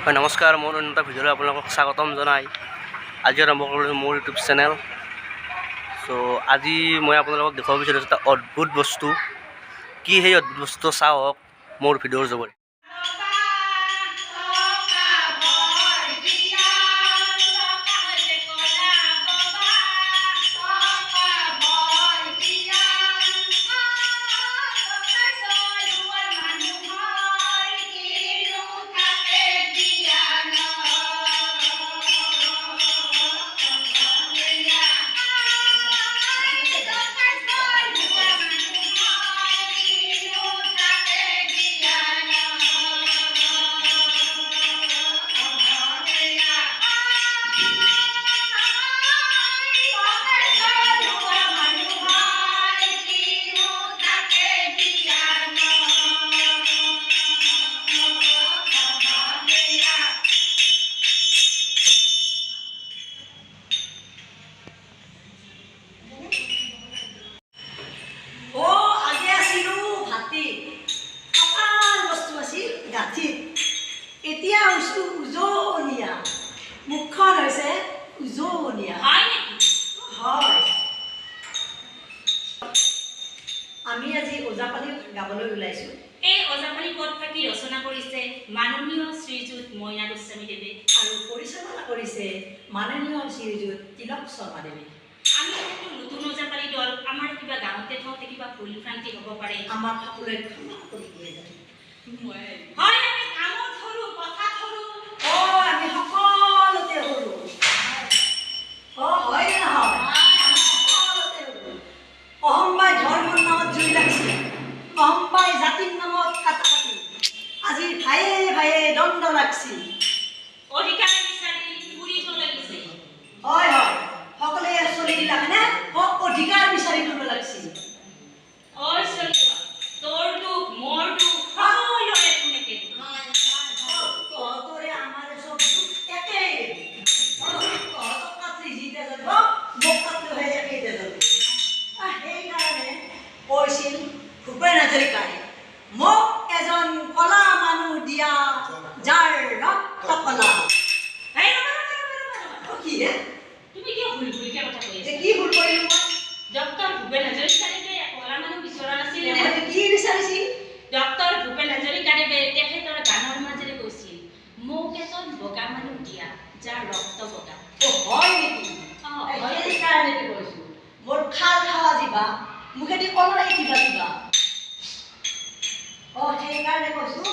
হয় নমস্কাৰ, মোৰ অন্য এটা ভিডিঅ'লৈ আপোনালোকক স্বাগতম জনাই আজি আৰম্ভ কৰিলোঁ মোৰ ইউটিউব চেনেল। চ' আজি মই আপোনালোকক দেখুৱাব বিচাৰিছোঁ এটা অদ্ভুত বস্তু। কি সেই অদ্ভুত বস্তু চাওক মোৰ ভিডিঅ'ৰ যোগেৰে। এতিয়া উজনীয়া মুখখন হৈছে উজনীয়া হয়। আমি আজি ওজাপালি গাবলৈ ওলাইছোঁ। এই ওজাপালি পদফাকি ৰচনা কৰিছে মাননীয় শ্ৰীযুত মইনা গোস্বামীদেৱে আৰু পৰিচালনা কৰিছে মাননীয় শ্ৰীযুত তিলক শৰ্মাদেৱে। আমি যিহেতু নতুন ওজাপালি দল, আমাৰ কিবা গাঁৱতে থওঁতে কিবা ভুল ভ্ৰান্তি হ'ব পাৰে, আমাক সকলোৱে ক্ষমা কৰি দিয়ে যাতে। হয় আমি কামত সৰু, কথাত সৰু, আমি সকলোতে সৰু। হয় নহয়? আমি সকলোতে সৰু। অহম্বাই ধৰ্মৰ নামত জুই লাগিছে, অহম্বাই জাতিৰ নামত কাটাকাটি, আজি ভায়ে ভায়ে দণ্ড লাগছি। অধিকাৰ বিচাৰি ফুৰিব লাগিছে। হয় সকলোৱে চলি দিলাখনে অধিকাৰ বিচাৰি ফুৰিব লাগছি। ঐ চলিয়া, তোৰ দুখ মোৰ দুখ সকলোৰে শুনেকে তহঁতৰে আমাৰ চব দুখ একেই। তহঁতক কাটলি যিতে যাব মোক কাটলিহে একেইতে যাব। সেইকাৰণে কৈছিল ভূপেন হাজৰিকাই, মোক এজন কলা মানুহ দিয়া যাৰ ৰক্ত কলা। কি হে তুমি কিয় ভুল ভুলকে কথা কৈ আছা? কি ভুল কৰিলো মই? ডক্টৰ ভূপেন হাজৰিকাদেৱে কলা মানুহ বিচৰা নাছিল। কি বিচাৰিছিল? ডক্টৰ ভূপেন হাজৰিকাদেৱে তেখেতৰ গানৰ মাজেৰে কৈছিল, মোক এজন বগা মানুহ দিয়া যাৰ ৰক্ত বগা। হয় নেকি? সেইকাৰণে কৈছো মোৰ খাল খাৱা যিবা মুখেদি কলৰাই কিবা কিবা। সেইকাৰণে কৈছো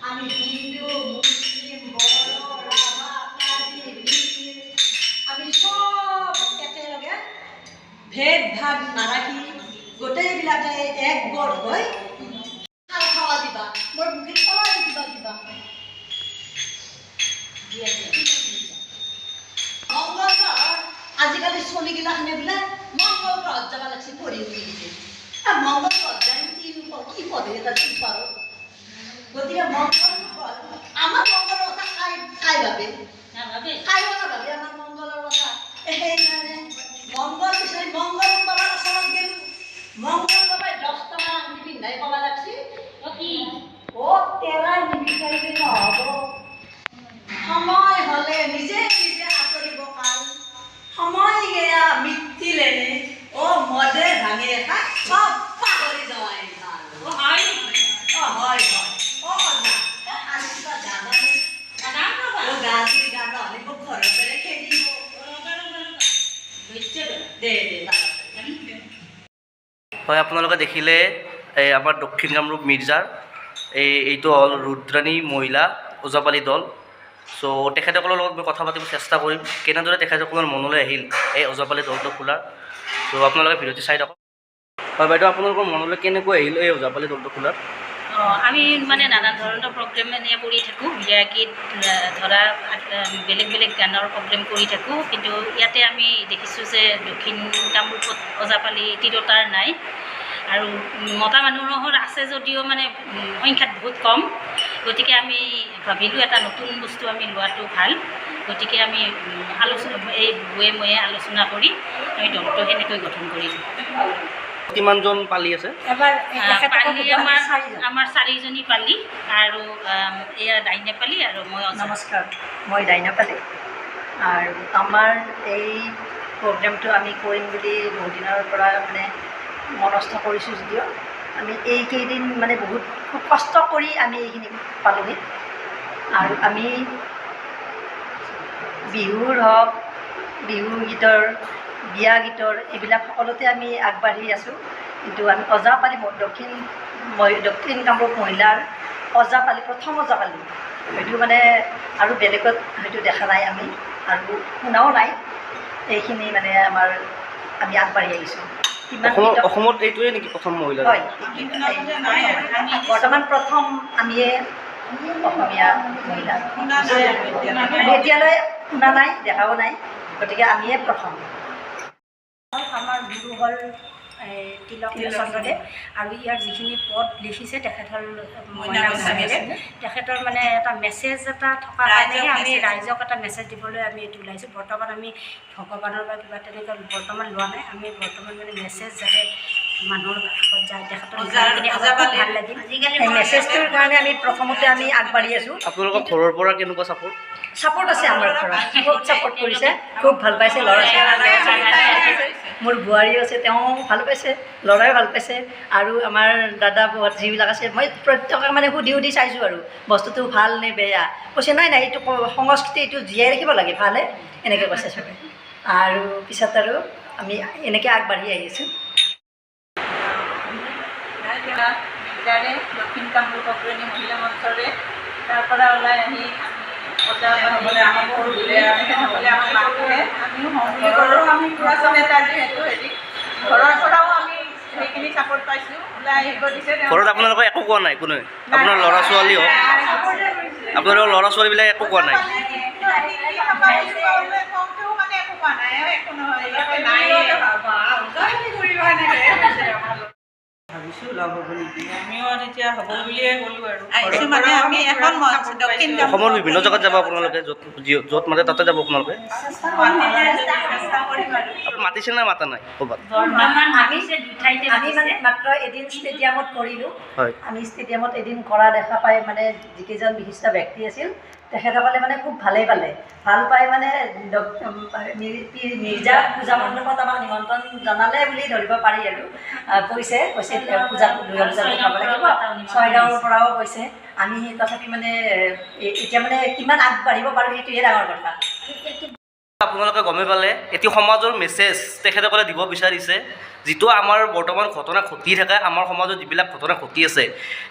আমি হিন্দু, মুছলিম, বড়ো, ৰাভা, কাৰ্বি, মিচিং আমি চব একেলগে ভেদ ভাগ নাৰাখি গোটেইবিলাকে একগোট হৈ খাল খাৱা যিবা মোৰ মুখেদি কলৰাই কিবা কিবা। মংগল গ্ৰহত আজিকালি চলিগিলাখনে বোলে মংগল গ্ৰহত যাব লাগছি পঢ়ি উঠিছে। মংগল গ্ৰহত যাই কি পঢ়ে এটা পাৰো। গতিকে মংগল গ্ৰহ আমাৰ মংগলৰ কথা কাই ভাবে নাভাবে, কাইও নাভাবে আমাৰ মংগলৰ কথা। সেইকাৰণে মংগল বিচাৰি মংগল বাবাৰ ওচৰত গেলো। মংগল বাবাই 10 টকা আঙুঠি পিন্ধাই ক'ব লাগছি, কি তেৰাই নিবিচাৰিলে নহ'ব। সময় হ'লে নিজে নিজে আঁতৰিব কাল, সময় গেয়া মিটিলেনে মদে ভাঙে খাই চব পাহৰি যোৱাই ভাল। হয় হয় আজি কিবা জানানে? গাজি গান নহ'লে মোক ঘৰৰ পৰা খেদিব। দে হয় আপোনালোকে দেখিলে আমাৰ দক্ষিণ কামৰূপ মিৰ্জাৰ এইটো হ'ল ৰুদ্ৰাণী মহিলা ওজাপালি দল। চ' তেখেতসকলৰ লগত মই কথা পাতিব চেষ্টা কৰিম কেনেদৰে তেখেতসকলৰ মনলৈ আহিল এই ওজাপালি দলটো খোলাৰ। চ' আপোনালোকে ভিডিঅ'টি চাই থাকক। হয় বাইদেউ, আপোনালোকৰ মনলৈ কেনেকৈ আহিল এই ওজাপালি দলটো খোলাৰ? আমি মানে নানান ধৰণৰ প্ৰগ্ৰেম এনেই কৰি থাকোঁ, বিয়া গীত ধৰা বেলেগ বেলেগ গানৰ প্ৰগ্ৰেম কৰি থাকোঁ। কিন্তু ইয়াতে আমি দেখিছোঁ যে দক্ষিণ কামৰূপত ওজাপালি তিৰোতাৰ নাই, আৰু মতা মানুহৰ আছে যদিও মানে সংখ্যাত বহুত কম। গতিকে আমি ভাবিলোঁ এটা নতুন বস্তু আমি লোৱাটো ভাল। গতিকে আমি আলোচনা এই বুৱে ময়ে আলোচনা কৰি আমি দলটো সেনেকৈ গঠন কৰিলোঁ। কিমানজন পালি আছে? এবাৰ পালি আমাৰ চাৰিজন। আমাৰ 4জনী পালি আৰু এয়া ডাইনে পালি আৰু মই নমস্কাৰ, মই ডাইনাপালি। আৰু আমাৰ এই প্ৰগ্ৰেমটো আমি কৰিম বুলি বহুদিনৰ পৰা মানে মনস্থ কৰিছোঁ যদিও আমি এইকেইদিন মানে বহুত খুব কষ্ট কৰি আমি এইখিনি পালোহি। আৰু আমি বিহুৰ হওক, বিহু গীতৰ, বিয়া গীতৰ এইবিলাক সকলোতে আমি আগবাঢ়ি আছোঁ। কিন্তু আমি ওজাপালি দক্ষিণ কামৰূপ মহিলাৰ ওজাপালি প্ৰথম ওজাপালি হয়তো মানে আৰু বেলেগত হয়তো দেখা নাই আমি আৰু শুনাও নাই। এইখিনি মানে আমি আগবাঢ়ি আহিছোঁ। অসমত এইটোৱে নেকি প্ৰথম মহিলা? হয়, বৰ্তমান প্ৰথম আমিয়ে অসমীয়া মহিলা। আমি এতিয়ালৈ শুনা নাই, দেখাও নাই, গতিকে আমিয়ে প্ৰথম। আমাৰ গুৰু হ'ল তিলক চন্দ্ৰদেৱ আৰু ইয়াৰ যিখিনি পদ লিখিছে তেখেত হ'ল মইনা গোস্বামীদেৱ। তেখেতৰ মানে এটা মেছেজ এটা থকা কাৰণেহে আমি ৰাইজক এটা মেছেজ দিবলৈ আমি এইটো ওলাইছোঁ। বৰ্তমান আমি ভগৱানৰ বা কিবা তেনেকুৱা বৰ্তমান লোৱা নাই। আমি বৰ্তমান মানে মেছেজ যাতে মানুহৰ কাষত যায়, তেখেতৰ ভাল লাগিল। এই মেছেজটোৰ কাৰণে আমি প্ৰথমতে আমি আগবাঢ়ি আছোঁ। আপোনালোকৰ ঘৰৰ পৰা কেনেকুৱা ছাপোৰ্ট? ছাপোৰ্ট আছে আমাৰ ঘৰত, খুব ছাপোৰ্ট কৰিছে, খুব ভাল পাইছে। ল'ৰা ছোৱালী, মোৰ বোৱাৰীও আছে, তেওঁ ভাল পাইছে, ল'ৰাই ভাল পাইছে। আৰু আমাৰ দাদা বৌহঁত যিবিলাক আছে, মই প্ৰত্যেকে মানে সুধি চাইছোঁ আৰু বস্তুটো ভাল নে বেয়া। কৈছে নাই নাই, এইটো সংস্কৃতি, এইটো জীয়াই ৰাখিব লাগে, ভালহে এনেকৈ কৈছে চবে। আৰু পিছত আৰু আমি এনেকৈ আগবাঢ়ি আহিছোঁ। দক্ষিণ কামৰূপ অগ্ৰণী মহিলা মঞ্চৰে তাৰ পৰা ওলাই আহি তেখেতসকলে আমাক মাতিলে, আমিও সংগ্ৰহ কৰোঁ। আমি পুৰাতন নেতা যিহেতু ঘৰৰ পৰাও আমি সেইখিনি ছাপোৰ্ট পাইছোঁ, ওলাই আহিব দিছে। ঘৰত আপোনালোকে একো কোৱা নাই? কোনে? আপোনাৰ ল'ৰা ছোৱালী হওক, আপোনালোকৰ ল'ৰা ছোৱালীবিলাক একো কোৱা নাই? ভাবিছোঁ লগ হ'ব নেকি, আমিও তেতিয়া হ'ব বুলিয়ে গ'লোঁ আৰু আহিছোঁ মানে আমি এখন দক্ষিণ অসমৰ বিভিন্ন জেগাত যাব আপোনালোকে, য'ত মাতে তাতে যাব আপোনালোকে? মাতিছে নে মাতা নাই ক'ৰবাত? আমি মানে মাত্ৰ এদিন ষ্টেডিয়ামত কৰিলোঁ। হয়, আমি ষ্টেডিয়ামত এদিন কৰা দেখা পাই মানে যিকেইজন বিশিষ্ট ব্যক্তি আছিল তেখেতসকলে মানে খুব ভালেই পালে। ভাল পাই মানে মিৰ্জা পূজা মণ্ডপত আমাক নিমন্ত্ৰণ জনালে বুলি ধৰিব পাৰি আৰু কৈছে পূজা খাব লাগিব। ছয়গাঁৱৰ পৰাও কৈছে। আমি তথাপি মানে এতিয়া মানে কিমান আগবাঢ়িব পাৰোঁ সেইটোহে ডাঙৰ কথা। আপোনালোকে গমেই পালে, এটি সমাজৰ মেছেজ তেখেতসকলে দিব বিচাৰিছে, যিটো আমাৰ বৰ্তমান ঘটনা ঘটি থাকে, আমাৰ সমাজত যিবিলাক ঘটনা ঘটি আছে,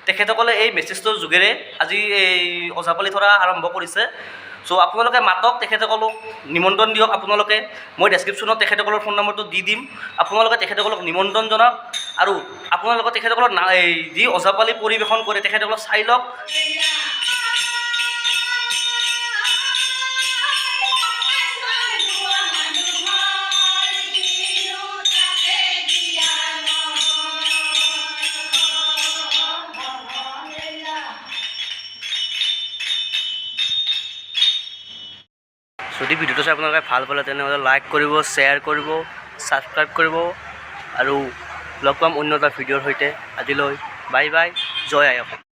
তেখেতসকলে এই মেছেজটোৰ যোগেৰে আজি এই ওজাপালি ধৰা আৰম্ভ কৰিছে। চ' আপোনালোকে মাতক, তেখেতসকলক নিমন্ত্ৰণ দিয়ক। আপোনালোকে মই ডেছক্ৰিপশ্যনত তেখেতসকলৰ ফোন নম্বৰটো দি দিম, আপোনালোকে তেখেতসকলক নিমন্ত্ৰণ জনাওক। আৰু আপোনালোকে তেখেতসকলৰ যি ওজাপালি পৰিৱেশন কৰে তেখেতসকলক চাই লওক। যদি ভিডিঅ'টো চাই আপোনালোকে ভাল পালে তেনেহ'লে লাইক কৰিব, শ্বেয়াৰ কৰিব, ছাবস্ক্ৰাইব কৰিব আৰু লগ পাম অন্য এটা ভিডিঅ'ৰ সৈতে। আজিলৈ বাই বাই, জয় আই অসম।